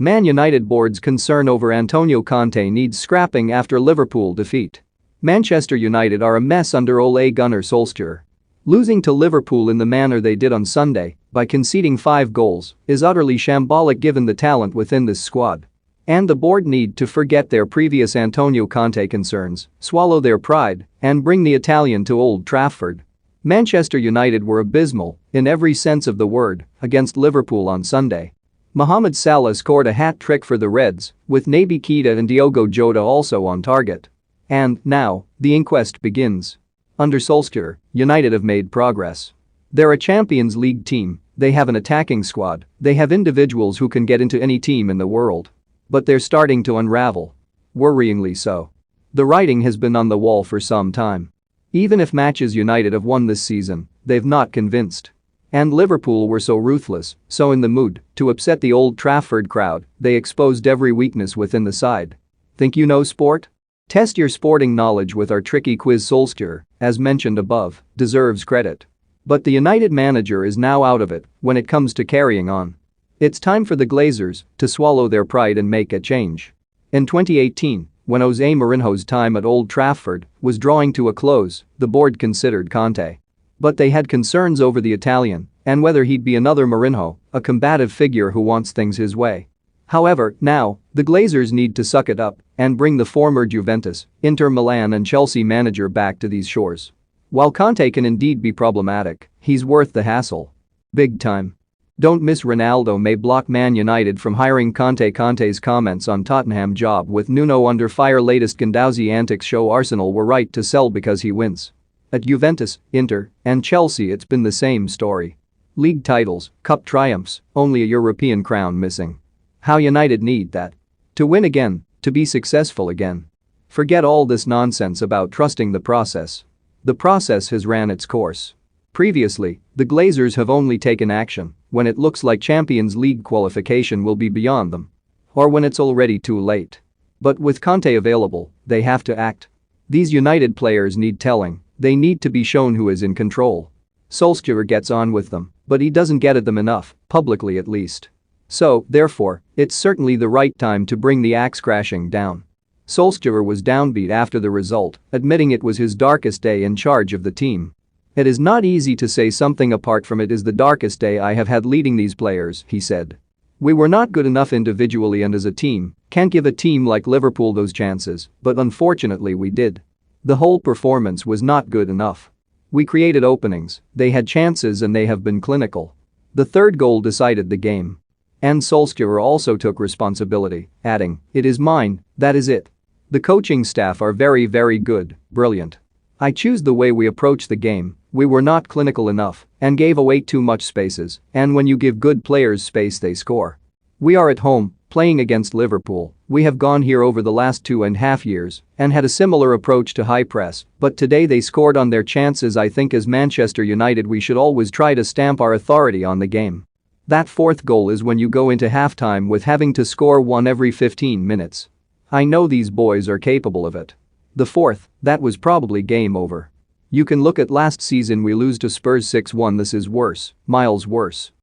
Man United board's concern over Antonio Conte needs scrapping after Liverpool defeat. Manchester United are a mess under Ole Gunnar Solskjaer. Losing to Liverpool in the manner they did on Sunday, by conceding 5 goals, is utterly shambolic given the talent within this squad. And the board need to forget their previous Antonio Conte concerns, swallow their pride, and bring the Italian to Old Trafford. Manchester United were abysmal, in every sense of the word, against Liverpool on Sunday. Mohamed Salah scored a hat-trick for the Reds, with Naby Keita and Diogo Jota also on target. And, now, the inquest begins. Under Solskjaer, United have made progress. They're a Champions League team, they have an attacking squad, they have individuals who can get into any team in the world. But they're starting to unravel. Worryingly so. The writing has been on the wall for some time. Even if matches United have won this season, they've not convinced. And Liverpool were so ruthless, so in the mood, to upset the Old Trafford crowd, they exposed every weakness within the side. Think you know sport? Test your sporting knowledge with our tricky quiz. Solskjaer, as mentioned above, deserves credit. But the United manager is now out of it when it comes to carrying on. It's time for the Glazers to swallow their pride and make a change. In 2018, when Jose Mourinho's time at Old Trafford was drawing to a close, the board considered Conte. But they had concerns over the Italian and whether he'd be another Mourinho, a combative figure who wants things his way. However, now, the Glazers need to suck it up and bring the former Juventus, Inter Milan and Chelsea manager back to these shores. While Conte can indeed be problematic, he's worth the hassle. Big time. Don't miss Ronaldo may block Man United from hiring Conte. Conte's comments on Tottenham job with Nuno under fire. Latest Guendouzi antics show Arsenal were right to sell because he wins. At Juventus, Inter, and Chelsea it's been the same story. League titles, cup triumphs, only a European crown missing. How United need that. To win again, to be successful again. Forget all this nonsense about trusting the process. The process has ran its course. Previously, the Glazers have only taken action when it looks like Champions League qualification will be beyond them. Or when it's already too late. But with Conte available, they have to act. These United players need telling, they need to be shown who is in control. Solskjaer gets on with them, but he doesn't get at them enough, publicly at least. So, therefore, it's certainly the right time to bring the axe crashing down. Solskjaer was downbeat after the result, admitting it was his darkest day in charge of the team. It is not easy to say something apart from it is the darkest day I have had leading these players, he said. We were not good enough individually and as a team, can't give a team like Liverpool those chances, but unfortunately we did. The whole performance was not good enough. We created openings, they had chances and they have been clinical. The third goal decided the game. And Solskjaer also took responsibility, adding, it is mine, that is it. The coaching staff are very good, brilliant. I choose the way we approach the game, we were not clinical enough and gave away too much spaces, and when you give good players space they score. We are at home, playing against Liverpool, we have gone here over the last 2.5 years and had a similar approach to high press, but today they scored on their chances. I think as Manchester United we should always try to stamp our authority on the game. That fourth goal is when you go into halftime with having to score one every 15 minutes. I know these boys are capable of it. The fourth, that was probably game over. You can look at last season we lose to Spurs 6-1. This is worse, miles worse.